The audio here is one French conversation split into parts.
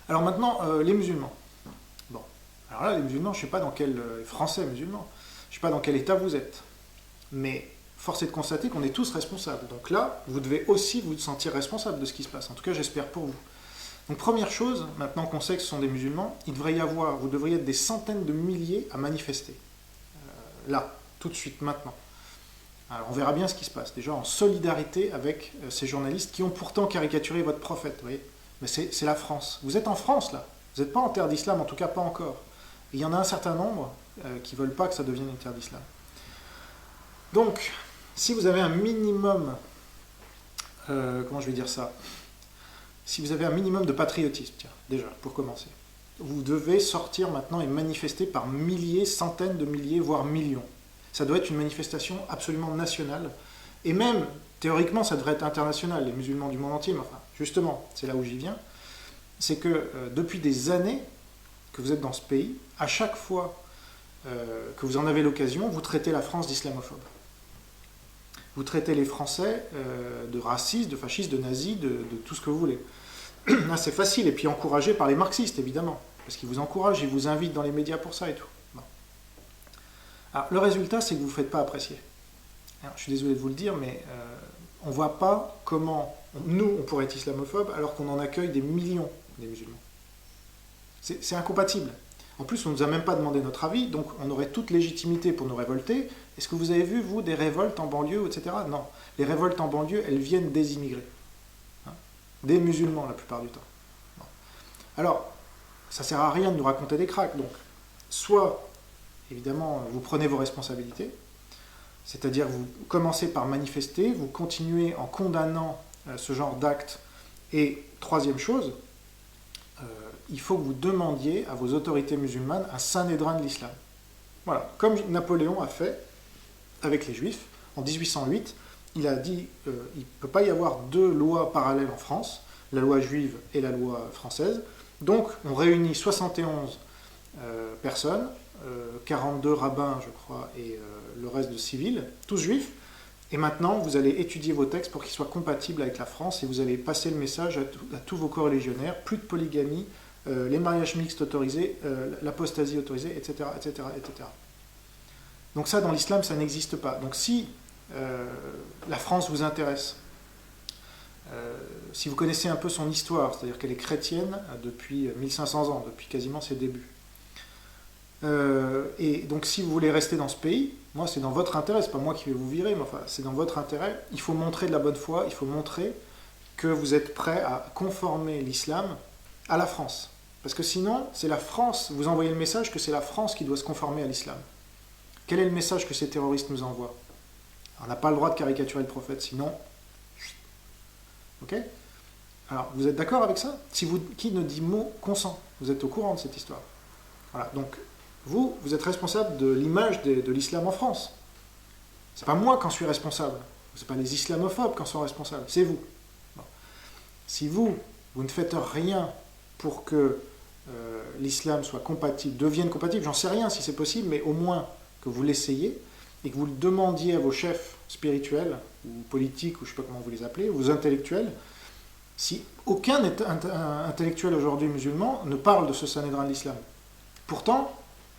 Alors maintenant, les musulmans. Bon, alors là, les musulmans, je ne sais pas dans quel... les Français musulmans, je ne sais pas dans quel état vous êtes. Mais force est de constater qu'on est tous responsables. Donc là, vous devez aussi vous sentir responsable de ce qui se passe. En tout cas, j'espère pour vous. Donc première chose, maintenant qu'on sait que ce sont des musulmans, il devrait y avoir, vous devriez être des centaines de milliers à manifester. Là, tout de suite, maintenant. Alors on verra bien ce qui se passe. Déjà en solidarité avec ces journalistes qui ont pourtant caricaturé votre prophète, vous voyez. Mais c'est la France. Vous êtes en France, là. Vous n'êtes pas en terre d'islam, en tout cas pas encore. Et il y en a un certain nombre qui ne veulent pas que ça devienne une terre d'islam. Donc, si vous avez un minimum, comment je vais dire ça, si vous avez un minimum de patriotisme, tiens, déjà, pour commencer, vous devez sortir maintenant et manifester par milliers, centaines de milliers, voire millions. Ça doit être une manifestation absolument nationale. Et même, théoriquement, ça devrait être international, les musulmans du monde entier, mais enfin, justement, c'est là où j'y viens, c'est que depuis des années que vous êtes dans ce pays, à chaque fois que vous en avez l'occasion, vous traitez la France d'islamophobe. Vous traitez les Français de racistes, de fascistes, de nazis, de tout ce que vous voulez. Là, c'est facile, et puis encouragé par les marxistes, évidemment, parce qu'ils vous encouragent, ils vous invitent dans les médias pour ça et tout. Bon. Alors, le résultat, c'est que vous ne vous faites pas apprécier. Alors, je suis désolé de vous le dire, mais on ne voit pas comment, nous, on pourrait être islamophobe alors qu'on en accueille des millions des musulmans. C'est incompatible. En plus, on ne nous a même pas demandé notre avis, donc on aurait toute légitimité pour nous révolter. Est-ce que vous avez vu, vous, des révoltes en banlieue, etc. Non. Les révoltes en banlieue, elles viennent des immigrés. Hein, des musulmans, la plupart du temps. Bon. Alors, ça ne sert à rien de nous raconter des cracks. Donc, soit, évidemment, vous prenez vos responsabilités, c'est-à-dire vous commencez par manifester, vous continuez en condamnant ce genre d'actes. Et troisième chose, il faut que vous demandiez à vos autorités musulmanes un Sanhédrin de l'islam. Voilà, comme Napoléon a fait avec les Juifs en 1808, il a dit il ne peut pas y avoir deux lois parallèles en France, la loi juive et la loi française. Donc on réunit 71 personnes, 42 rabbins je crois, et le reste de civils, tous juifs. Et maintenant, vous allez étudier vos textes pour qu'ils soient compatibles avec la France et vous allez passer le message à tous vos coreligionnaires, plus de polygamie, les mariages mixtes autorisés, l'apostasie autorisée, etc., etc., etc. Donc ça, dans l'islam, ça n'existe pas. Donc si la France vous intéresse, si vous connaissez un peu son histoire, c'est-à-dire qu'elle est chrétienne depuis 1500 ans, depuis quasiment ses débuts, et donc si vous voulez rester dans ce pays, moi c'est dans votre intérêt, c'est pas moi qui vais vous virer, mais enfin c'est dans votre intérêt, il faut montrer de la bonne foi, il faut montrer que vous êtes prêt à conformer l'islam à la France. Parce que sinon, c'est la France, vous envoyez le message que c'est la France qui doit se conformer à l'islam. Quel est le message que ces terroristes nous envoient? On n'a pas le droit de caricaturer le prophète, sinon... Ok? Alors, vous êtes d'accord avec ça? Qui ne dit mot consent? Vous êtes au courant de cette histoire. Voilà, donc vous êtes responsable de l'image de l'islam en France. C'est pas moi qui en suis responsable. C'est pas les islamophobes qui en sont responsables, c'est vous. Bon. Si vous ne faites rien pour que l'islam soit compatible, devienne compatible, j'en sais rien si c'est possible, mais au moins que vous l'essayiez et que vous le demandiez à vos chefs spirituels ou politiques, ou je ne sais pas comment vous les appelez, vos intellectuels, si aucun intellectuel aujourd'hui musulman ne parle de ce Sanhédrin de l'islam. Pourtant,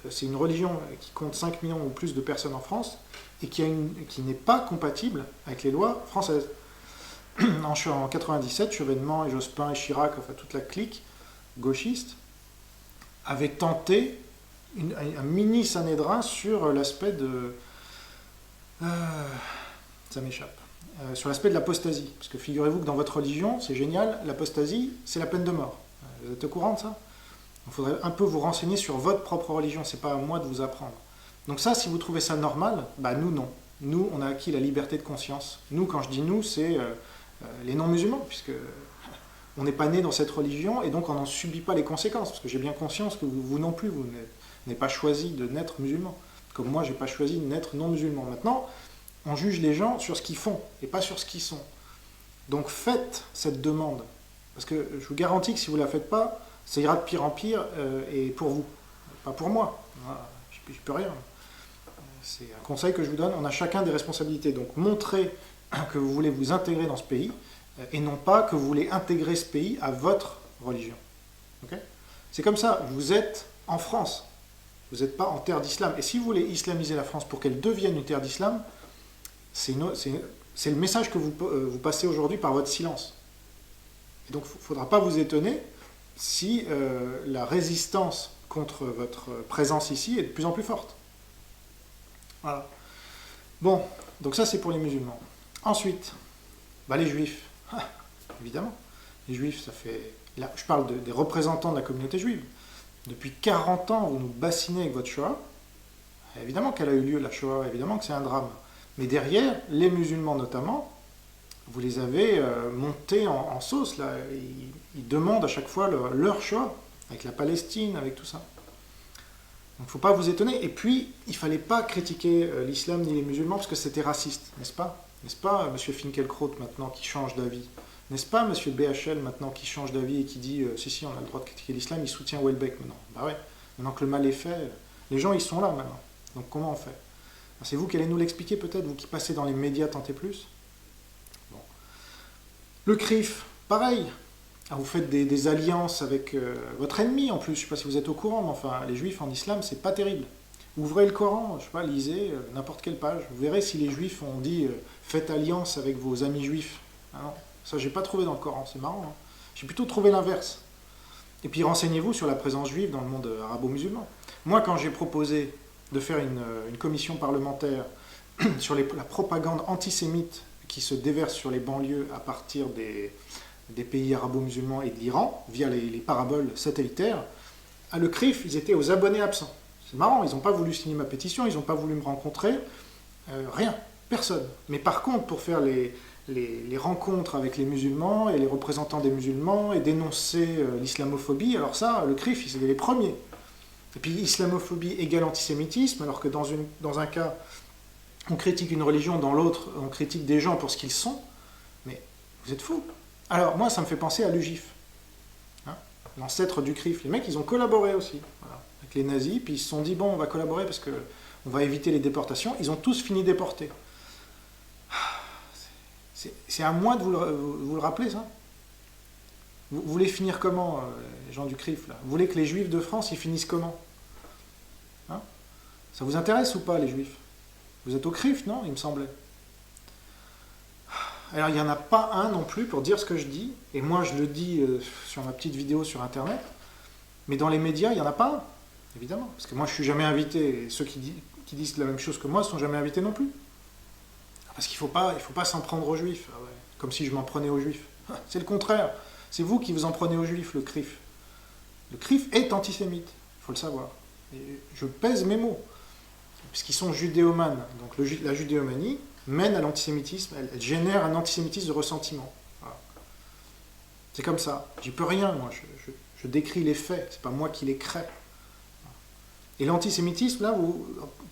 c'est une religion qui compte 5 millions ou plus de personnes en France et qui n'est pas compatible avec les lois françaises. En 97, Chevènement et Jospin et Chirac, enfin toute la clique gauchiste, avaient tenté un mini Sanhédrin sur l'aspect de... ça m'échappe. Sur l'aspect de l'apostasie. Parce que figurez-vous que dans votre religion, c'est génial, l'apostasie, c'est la peine de mort. Vous êtes au courant de ça? Il faudrait un peu vous renseigner sur votre propre religion, c'est pas à moi de vous apprendre. Donc ça, si vous trouvez ça normal, bah nous non. Nous, on a acquis la liberté de conscience. Nous, quand je dis nous, c'est les non-musulmans, puisque on n'est pas né dans cette religion, et donc on n'en subit pas les conséquences, parce que j'ai bien conscience que vous non plus, vous n'avez pas choisi de naître musulman. Comme moi, j'ai pas choisi de naître non-musulman. Maintenant, on juge les gens sur ce qu'ils font, et pas sur ce qu'ils sont. Donc faites cette demande, parce que je vous garantis que si vous ne la faites pas, ça ira de pire en pire, et pour vous, pas pour moi. Voilà, je ne peux rien. C'est un conseil que je vous donne. On a chacun des responsabilités. Donc montrez que vous voulez vous intégrer dans ce pays, et non pas que vous voulez intégrer ce pays à votre religion. Okay, c'est comme ça, vous êtes en France, vous n'êtes pas en terre d'islam. Et si vous voulez islamiser la France pour qu'elle devienne une terre d'islam, c'est le message que vous passez aujourd'hui par votre silence. Et donc, il ne faudra pas vous étonner si la résistance contre votre présence ici est de plus en plus forte. Voilà. Bon, donc ça c'est pour les musulmans. Ensuite, les juifs. Évidemment, les juifs, ça fait... Là, je parle des représentants de la communauté juive. Depuis 40 ans, vous nous bassinez avec votre Shoah. Évidemment qu'elle a eu lieu, la Shoah, évidemment que c'est un drame. Mais derrière, les musulmans notamment, vous les avez montés en sauce. Là. Ils demandent à chaque fois leur Shoah, avec la Palestine, avec tout ça. Donc il ne faut pas vous étonner. Et puis, il ne fallait pas critiquer l'islam ni les musulmans parce que c'était raciste, n'est-ce pas? N'est-ce pas, M. Finkielkraut, maintenant, qui change d'avis? N'est-ce pas, M. BHL, maintenant, qui change d'avis et qui dit si, on a le droit de critiquer l'islam, il soutient Houellebecq maintenant. Bah ouais, maintenant que le mal est fait, les gens, ils sont là maintenant. Donc comment on fait? C'est vous qui allez nous l'expliquer peut-être, vous qui passez dans les médias tant et plus. Bon. Le CRIF, pareil. Vous faites des alliances avec votre ennemi en plus, je ne sais pas si vous êtes au courant, mais enfin, les juifs en islam, c'est pas terrible. Ouvrez le Coran, je ne sais pas, lisez n'importe quelle page. Vous verrez si les juifs ont dit faites alliance avec vos amis juifs. Ah non, ça, j'ai pas trouvé dans le Coran, c'est marrant. Hein. J'ai plutôt trouvé l'inverse. Et puis renseignez-vous sur la présence juive dans le monde arabo-musulman. Moi, quand j'ai proposé de faire une commission parlementaire sur la propagande antisémite qui se déverse sur les banlieues à partir des pays arabo-musulmans et de l'Iran, via les paraboles satellitaires, à le CRIF, ils étaient aux abonnés absents. C'est marrant, ils n'ont pas voulu signer ma pétition, ils n'ont pas voulu me rencontrer, rien, personne. Mais par contre, pour faire les rencontres avec les musulmans et les représentants des musulmans et dénoncer l'islamophobie, alors ça, le CRIF, ils étaient les premiers. Et puis islamophobie égale antisémitisme, alors que dans un cas, on critique une religion, dans l'autre, on critique des gens pour ce qu'ils sont. Mais vous êtes fous. Alors moi, ça me fait penser à l'UGIF, hein, l'ancêtre du CRIF. Les mecs, ils ont collaboré aussi voilà, avec les nazis, puis ils se sont dit, bon, on va collaborer parce qu'on va éviter les déportations. Ils ont tous fini déportés. C'est à moi de vous le rappeler, ça. Vous voulez finir comment, les gens du CRIF là? Vous voulez que les juifs de France, ils finissent comment? Hein? Ça vous intéresse ou pas, les juifs? Vous êtes au CRIF, non? Il me semblait. Alors, il n'y en a pas un non plus pour dire ce que je dis, et moi je le dis sur ma petite vidéo sur Internet, mais dans les médias, il n'y en a pas un, évidemment. Parce que moi, je ne suis jamais invité, et ceux qui disent la même chose que moi ne sont jamais invités non plus. Parce qu'il ne faut pas s'en prendre aux juifs, ah ouais, comme si je m'en prenais aux juifs. C'est le contraire. C'est vous qui vous en prenez aux juifs, le CRIF. Le CRIF est antisémite, il faut le savoir. Et je pèse mes mots. Puisqu'ils sont judéomanes. Donc la judéomanie mène à l'antisémitisme, elle génère un antisémitisme de ressentiment. Voilà. C'est comme ça. J'y peux rien, moi. Je décris les faits, c'est pas moi qui les crée. Et l'antisémitisme, là,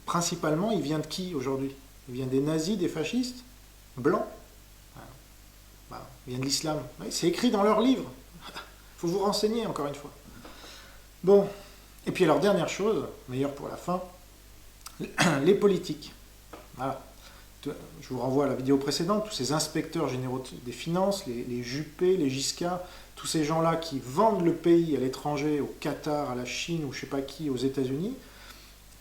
principalement, il vient de qui aujourd'hui? Il vient des nazis, des fascistes, blancs. Il vient de l'islam. C'est écrit dans leurs livres. Il faut vous renseigner, encore une fois. Bon. Et puis alors, dernière chose, meilleure pour la fin, les politiques. Voilà. Je vous renvoie à la vidéo précédente, tous ces inspecteurs généraux des finances, les Juppé, les Giscard, tous ces gens-là qui vendent le pays à l'étranger, au Qatar, à la Chine, ou je ne sais pas qui, aux États-Unis,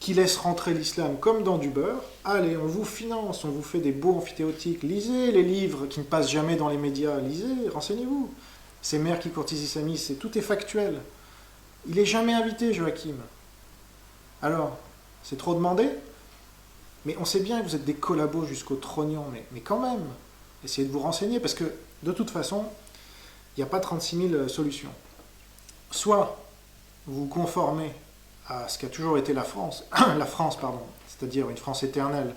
qui laissent rentrer l'islam comme dans du beurre. Allez, on vous finance, on vous fait des beaux amphithéotiques, lisez les livres qui ne passent jamais dans les médias, lisez, renseignez-vous. Ces mères qui courtisent islamistes, tout est factuel. Il n'est jamais invité, Joachim. Alors, c'est trop demandé? Mais on sait bien que vous êtes des collabos jusqu'au trognon, mais quand même, essayez de vous renseigner, parce que de toute façon, il n'y a pas 36 000 solutions. Soit vous vous conformez à ce qu'a toujours été la France, c'est-à-dire une France éternelle,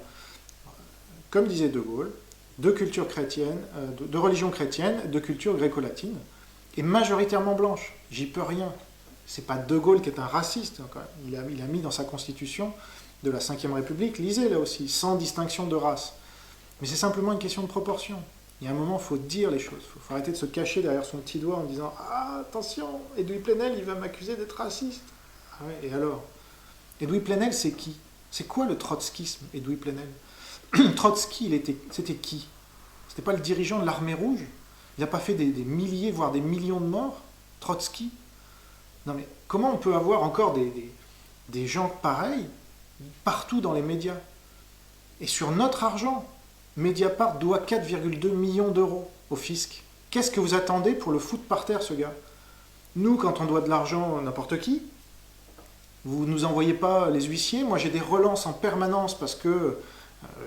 comme disait De Gaulle, de culture chrétienne, de religion chrétienne, de culture gréco-latine, et majoritairement blanche. J'y peux rien. C'est pas De Gaulle qui est un raciste. Il a mis dans sa constitution de la Ve République, lisez là aussi, sans distinction de race. Mais c'est simplement une question de proportion. Il y a un moment, il faut dire les choses. Il faut arrêter de se cacher derrière son petit doigt en disant « Ah, attention, Edoui Plenel, il va m'accuser d'être raciste. » Ah ouais, et alors? Edoui Plenel, c'est qui? C'est quoi le trotskisme, Edoui Plenel? Trotsky, c'était qui? C'était pas le dirigeant de l'armée rouge? Il n'a pas fait des milliers, voire des millions de morts? Trotsky? Non mais comment on peut avoir encore des gens pareils partout dans les médias? Et sur notre argent, Mediapart doit 4,2 millions d'euros au fisc. Qu'est-ce que vous attendez pour le foutre par terre, ce gars? Nous, quand on doit de l'argent à n'importe qui, vous ne nous envoyez pas les huissiers. Moi, j'ai des relances en permanence parce que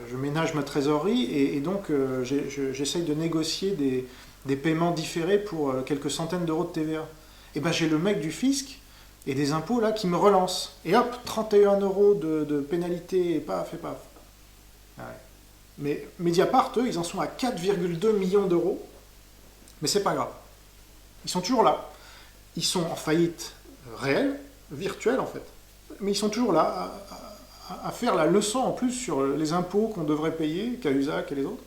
je ménage ma trésorerie et donc j'essaye de négocier des paiements différés pour quelques centaines d'euros de TVA. Et ben j'ai le mec du fisc et des impôts là qui me relance. Et hop, 31 euros de pénalité et paf et paf. Ouais. Mais Mediapart, eux, ils en sont à 4,2 millions d'euros. Mais c'est pas grave. Ils sont toujours là. Ils sont en faillite réelle, virtuelle en fait. Mais ils sont toujours là à faire la leçon en plus sur les impôts qu'on devrait payer, Cahuzac et les autres.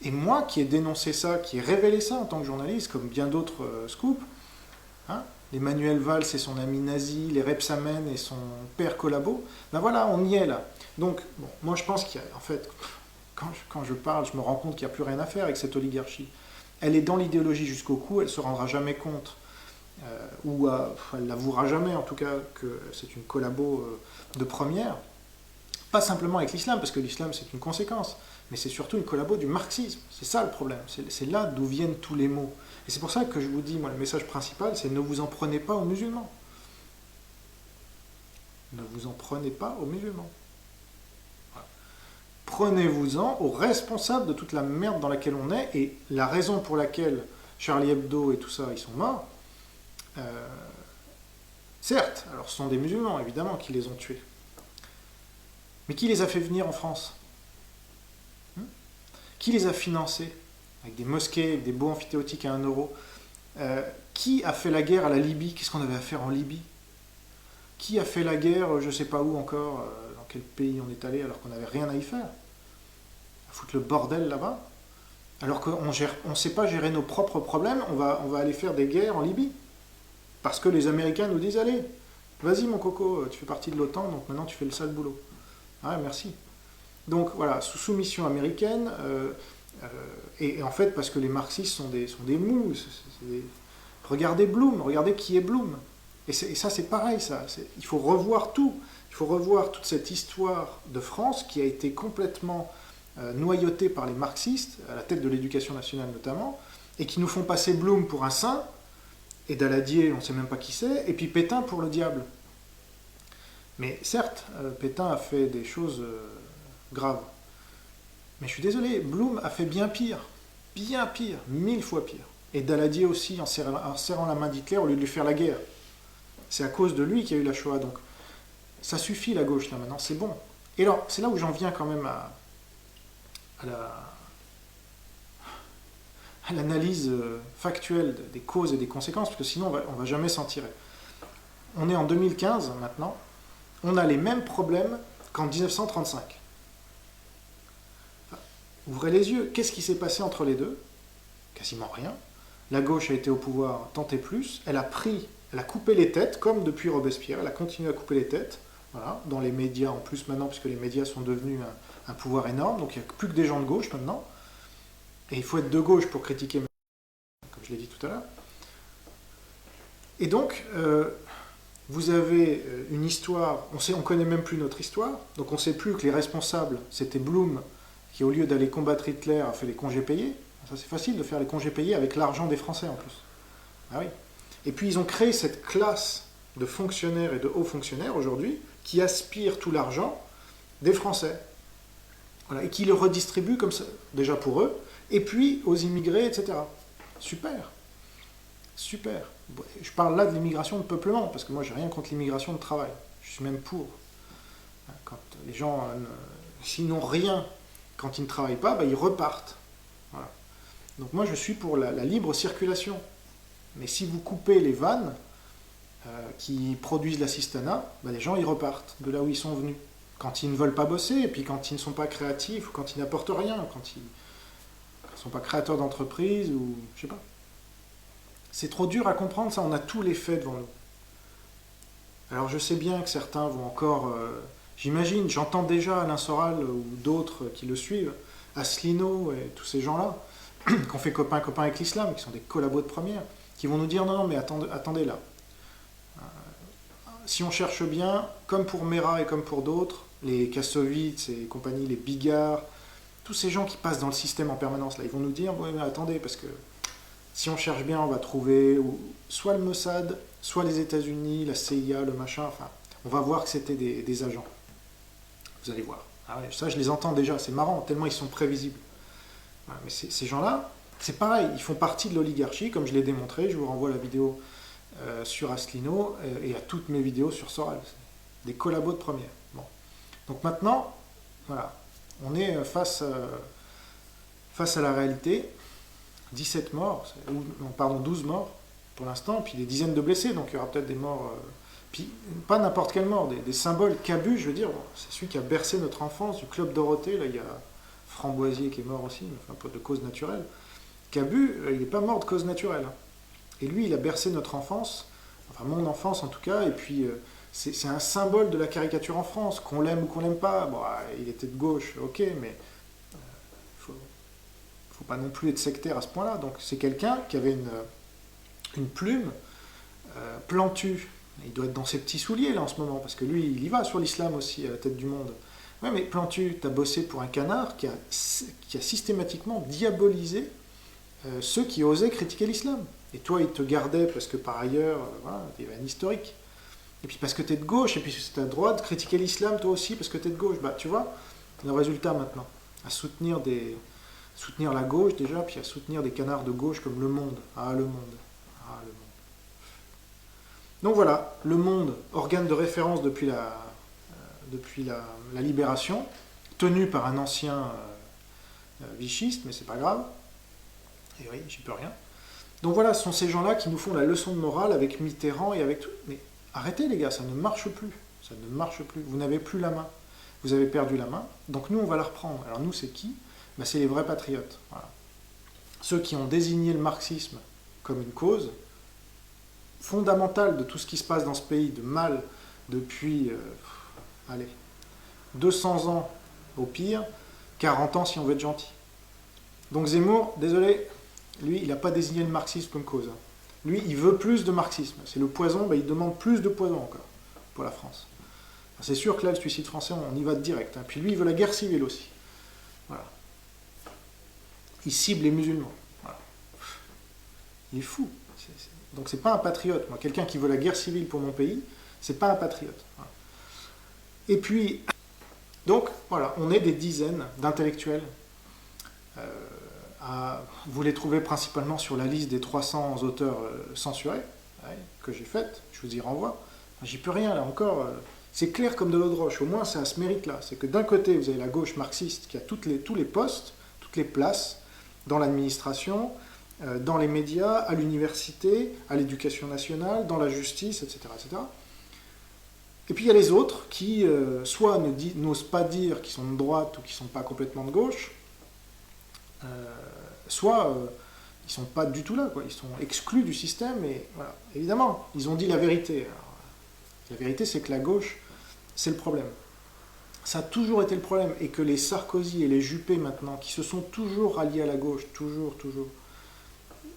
Et moi qui ai dénoncé ça, qui ai révélé ça en tant que journaliste, comme bien d'autres scoops, hein, Emmanuel Valls et son ami nazi, les Rebsamen et son père collabo, ben voilà, on y est là. Donc, bon, moi je pense qu'il y a, en fait, quand je parle, je me rends compte qu'il n'y a plus rien à faire avec cette oligarchie. Elle est dans l'idéologie jusqu'au cou, elle ne se rendra jamais compte, ou elle n'avouera jamais en tout cas que c'est une collabo de première. Pas simplement avec l'islam, parce que l'islam c'est une conséquence, mais c'est surtout une collabo du marxisme. C'est ça le problème, c'est là d'où viennent tous les mots. Et c'est pour ça que je vous dis, moi le message principal, c'est ne vous en prenez pas aux musulmans. Ne vous en prenez pas aux musulmans. Voilà. Prenez-vous-en aux responsables de toute la merde dans laquelle on est, et la raison pour laquelle Charlie Hebdo et tout ça, ils sont morts, certes, alors ce sont des musulmans évidemment qui les ont tués. Mais qui les a fait venir en France? Qui les a financés? Avec des mosquées, avec des beaux amphithéotiques à 1 euro. Qui a fait la guerre à la Libye? Qu'est-ce qu'on avait à faire en Libye? Qui a fait la guerre, je ne sais pas où encore, dans quel pays on est allé alors qu'on n'avait rien à y faire? À foutre le bordel là-bas? Alors qu'on ne sait pas gérer nos propres problèmes, on va aller faire des guerres en Libye. Parce que les Américains nous disent, allez, vas-y mon coco, tu fais partie de l'OTAN, donc maintenant tu fais le sale boulot. Ouais, merci. Donc voilà, sous soumission américaine, et en fait parce que les marxistes sont des mous. Regardez Bloom, regardez qui est Bloom. Et ça c'est pareil, il faut revoir tout. Il faut revoir toute cette histoire de France qui a été complètement noyautée par les marxistes, à la tête de l'éducation nationale notamment, et qui nous font passer Bloom pour un saint, et Daladier, on ne sait même pas qui c'est, et puis Pétain pour le diable. Mais certes, Pétain a fait des choses graves. Mais je suis désolé, Bloom a fait bien pire, 1000 fois pire. Et Daladier aussi, en serrant la main d'Hitler au lieu de lui faire la guerre. C'est à cause de lui qu'il y a eu la Shoah. Donc ça suffit la gauche là maintenant, c'est bon. Et alors, c'est là où j'en viens quand même à l'analyse factuelle des causes et des conséquences, parce que sinon on va jamais s'en tirer. On est en 2015 maintenant, on a les mêmes problèmes qu'en 1935. Ouvrez les yeux, qu'est-ce qui s'est passé entre les deux? Quasiment rien. La gauche a été au pouvoir tant et plus, elle a coupé les têtes, comme depuis Robespierre, elle a continué à couper les têtes, voilà, dans les médias en plus maintenant, puisque les médias sont devenus un pouvoir énorme, donc il n'y a plus que des gens de gauche maintenant, et il faut être de gauche pour critiquer, comme je l'ai dit tout à l'heure. Et donc, vous avez une histoire, on connaît même plus notre histoire, donc on ne sait plus que les responsables, c'était Blum, qui au lieu d'aller combattre Hitler a fait les congés payés. Ça c'est facile de faire les congés payés avec l'argent des Français en plus. Ah oui. Et puis ils ont créé cette classe de fonctionnaires et de hauts fonctionnaires aujourd'hui qui aspirent tout l'argent des Français. Voilà, et qui le redistribuent comme ça, déjà pour eux, et puis aux immigrés, etc. Super. Super. Je parle là de l'immigration de peuplement, parce que moi j'ai rien contre l'immigration de travail. Je suis même pour. Quand les gens, s'ils n'ont rien, quand ils ne travaillent pas, ils repartent. Voilà. Donc moi je suis pour la libre circulation. Mais si vous coupez les vannes qui produisent l'assistanat, les gens ils repartent de là où ils sont venus. Quand ils ne veulent pas bosser, et puis quand ils ne sont pas créatifs, ou quand ils n'apportent rien, quand ils ne sont pas créateurs d'entreprise, ou je sais pas. C'est trop dur à comprendre, ça, on a tous les faits devant nous. Alors je sais bien que certains vont encore... j'imagine, j'entends déjà Alain Soral ou d'autres qui le suivent, Asselineau et tous ces gens-là, qui ont fait copain-copain avec l'islam, qui sont des collabos de première, qui vont nous dire non, non, mais attendez là. Si on cherche bien, comme pour Mera et comme pour d'autres, les Kassovitz et compagnie, les Bigard, tous ces gens qui passent dans le système en permanence, là, ils vont nous dire oui, mais attendez, parce que si on cherche bien, on va trouver soit le Mossad, soit les États-Unis, la CIA, le machin, enfin, on va voir que c'était des agents. Vous allez voir. Ah ouais, ça, je les entends déjà, c'est marrant, tellement ils sont prévisibles. Ouais, mais ces gens-là, c'est pareil, ils font partie de l'oligarchie, comme je l'ai démontré, je vous renvoie la vidéo sur Asselineau et à toutes mes vidéos sur Soral. Des collabos de première. Bon. Donc maintenant, voilà, on est face à la réalité. 17 morts, non, pardon, 12 morts pour l'instant, puis des dizaines de blessés, donc il y aura peut-être des morts, puis pas n'importe quelle mort, des symboles. Cabu, je veux dire, bon, c'est celui qui a bercé notre enfance, du Club Dorothée, là il y a Framboisier qui est mort aussi, enfin pas de cause naturelle. Cabu, il n'est pas mort de cause naturelle. Hein. Et lui, il a bercé notre enfance, enfin mon enfance en tout cas, et puis c'est un symbole de la caricature en France, qu'on l'aime ou qu'on l'aime pas. Bon, il était de gauche, ok, mais faut pas non plus être sectaire à ce point-là. Donc c'est quelqu'un qui avait une plume plantue. Il doit être dans ses petits souliers là en ce moment, parce que lui, il y va sur l'islam aussi, à la tête du monde. Ouais, mais Plantu, tu as bossé pour un canard qui a systématiquement diabolisé ceux qui osaient critiquer l'islam. Et toi, il te gardait parce que par ailleurs, voilà, tu es un historique. Et puis parce que tu es de gauche, et puis c'est ta droite, critiquer l'islam toi aussi parce que tu es de gauche. Bah, tu vois, le résultat maintenant, à soutenir la gauche déjà, puis à soutenir des canards de gauche comme Le Monde. Ah, Le Monde. Ah, Le Monde. Donc voilà, Le Monde, organe de référence depuis la libération, tenu par un ancien vichiste, mais c'est pas grave. Et oui, j'y peux rien. Donc voilà, ce sont ces gens-là qui nous font la leçon de morale avec Mitterrand et avec tout. Mais arrêtez les gars, ça ne marche plus. Ça ne marche plus. Vous n'avez plus la main. Vous avez perdu la main. Donc nous, on va la reprendre. Alors nous, c'est qui? Ben, c'est les vrais patriotes. Voilà. Ceux qui ont désigné le marxisme comme une cause fondamentale de tout ce qui se passe dans ce pays de mal depuis, allez, 200 ans au pire, 40 ans si on veut être gentil. Donc Zemmour, désolé, lui, il n'a pas désigné le marxisme comme cause. Lui, il veut plus de marxisme. C'est le poison, ben, il demande plus de poison encore pour la France. C'est sûr que là, le suicide français, on y va direct. Hein. Puis lui, il veut la guerre civile aussi. Voilà. Il cible les musulmans. Voilà. Il est fou. Donc c'est pas un patriote. Moi, quelqu'un qui veut la guerre civile pour mon pays, c'est pas un patriote. Voilà. Et puis, donc, voilà, on est des dizaines d'intellectuels. Vous les trouvez principalement sur la liste des 300 auteurs censurés que j'ai faite. Je vous y renvoie. Enfin, j'y peux rien, là encore. C'est clair comme de l'eau de roche. Au moins, ça a ce mérite-là. C'est que d'un côté, vous avez la gauche marxiste qui a tous les postes, toutes les places dans l'administration, dans les médias, à l'université, à l'éducation nationale, dans la justice, etc., etc. Et puis il y a les autres qui, soit n'osent pas dire qu'ils sont de droite ou qu'ils ne sont pas complètement de gauche, soit ils ne sont pas du tout là, quoi. Ils sont exclus du système, et voilà. Évidemment, ils ont dit la vérité. Alors, la vérité, c'est que la gauche, c'est le problème. Ça a toujours été le problème, et que les Sarkozy et les Juppé maintenant, qui se sont toujours ralliés à la gauche, toujours,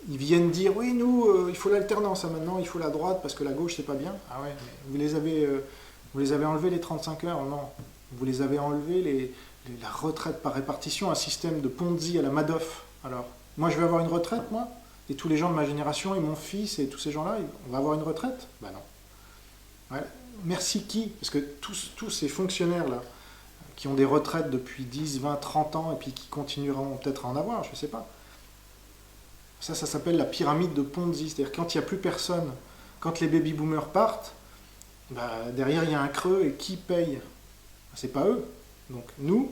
ils viennent dire, oui, nous, il faut l'alternance, hein, maintenant, il faut la droite, parce que la gauche, c'est pas bien. Ah ouais, mais vous les avez enlevés les 35 heures, non. Vous les avez enlevés la retraite par répartition, un système de Ponzi à la Madoff. Alors, moi, je vais avoir une retraite, moi, et tous les gens de ma génération, et mon fils, et tous ces gens-là, on va avoir une retraite? Ben non. Ouais. Merci qui? Parce que tous ces fonctionnaires-là, qui ont des retraites depuis 10, 20, 30 ans, et puis qui continueront peut-être à en avoir, je ne sais pas. Ça s'appelle la pyramide de Ponzi. C'est-à-dire quand il n'y a plus personne, quand les baby-boomers partent, bah, derrière il y a un creux, et qui paye? C'est pas eux. Donc nous,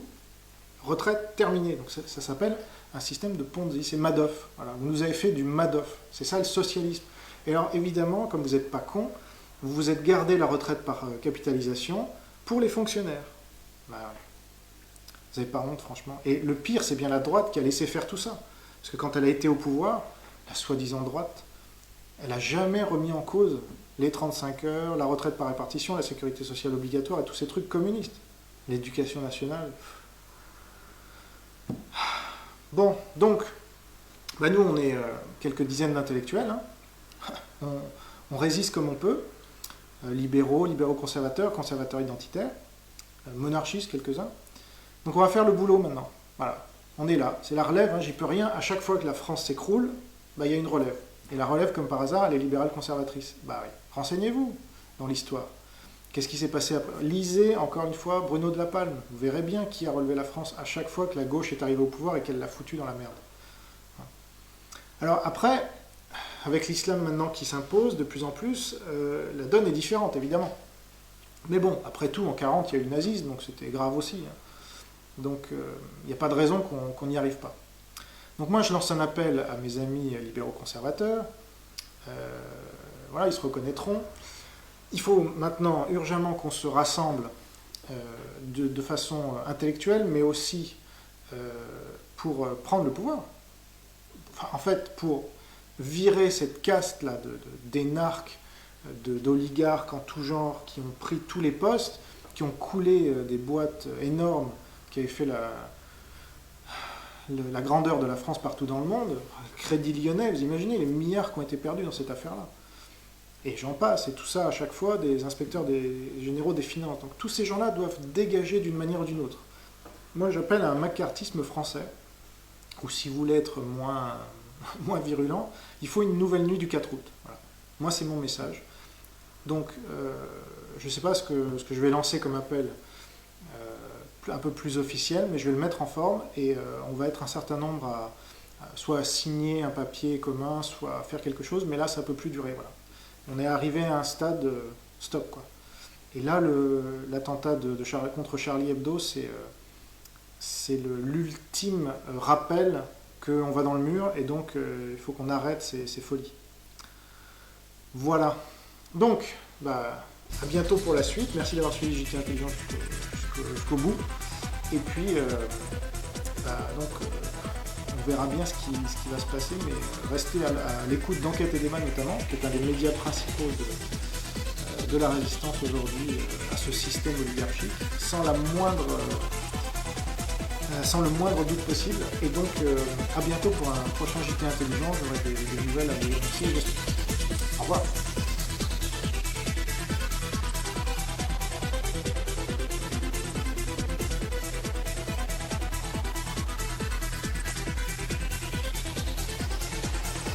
retraite terminée. Donc ça s'appelle un système de Ponzi. C'est Madoff. Voilà. Vous nous avez fait du Madoff. C'est ça le socialisme. Et alors évidemment, comme vous n'êtes pas con, vous vous êtes gardé la retraite par capitalisation pour les fonctionnaires. Bah, ouais. Vous n'avez pas honte, franchement. Et le pire, c'est bien la droite qui a laissé faire tout ça. Parce que quand elle a été au pouvoir, la soi-disant droite, elle n'a jamais remis en cause les 35 heures, la retraite par répartition, la sécurité sociale obligatoire et tous ces trucs communistes. L'éducation nationale. Bon, donc, bah nous, on est quelques dizaines d'intellectuels, hein, on résiste comme on peut, libéraux, libéraux-conservateurs, conservateurs identitaires, monarchistes quelques-uns. Donc on va faire le boulot maintenant. Voilà, on est là, c'est la relève, hein, j'y peux rien. À chaque fois que la France s'écroule, il y a une relève. Et la relève, comme par hasard, elle est libérale conservatrice. Bah oui, renseignez-vous dans l'histoire. Qu'est-ce qui s'est passé après? Lisez, encore une fois, Bruno de la Palme. Vous verrez bien qui a relevé la France à chaque fois que la gauche est arrivée au pouvoir et qu'elle l'a foutu dans la merde. Alors après, avec l'islam maintenant qui s'impose de plus en plus, la donne est différente, évidemment. Mais bon, après tout, en 40, il y a eu le nazisme, donc c'était grave aussi. Hein. Donc il n'y a pas de raison qu'on n'y arrive pas. Donc moi, je lance un appel à mes amis libéraux-conservateurs. Voilà, ils se reconnaîtront. Il faut maintenant urgemment qu'on se rassemble de façon intellectuelle, mais aussi pour prendre le pouvoir. Enfin, en fait, pour virer cette caste-là d'énarques, d'oligarques en tout genre, qui ont pris tous les postes, qui ont coulé des boîtes énormes, qui avaient fait la grandeur de la France partout dans le monde. Crédit Lyonnais, vous imaginez les milliards qui ont été perdus dans cette affaire-là. Et j'en passe, et tout ça à chaque fois des inspecteurs généraux des finances. Donc tous ces gens-là doivent dégager d'une manière ou d'une autre. Moi j'appelle à un macartisme français, ou si vous voulez être moins virulent, il faut une nouvelle nuit du 4 août. Voilà. Moi c'est mon message. Donc je ne sais pas ce que je vais lancer comme appel un peu plus officiel, mais je vais le mettre en forme, et on va être un certain nombre soit à signer un papier commun, soit à faire quelque chose, mais là ça ne peut plus durer. Voilà. On est arrivé à un stade stop, quoi. Et là, l'attentat contre Charlie Hebdo, c'est l'ultime rappel qu'on va dans le mur, et donc il faut qu'on arrête ces folies. Voilà. Donc, à bientôt pour la suite. Merci d'avoir suivi JT Intelligent jusqu'au bout. Et puis, on verra bien ce qui va se passer, mais restez à l'écoute d'Enquête et Débat notamment, qui est un des médias principaux de la résistance aujourd'hui à ce système oligarchique, sans le moindre doute possible. Et donc, à bientôt pour un prochain JT Intelligent. J'aurai des nouvelles à vous annoncer. Au revoir.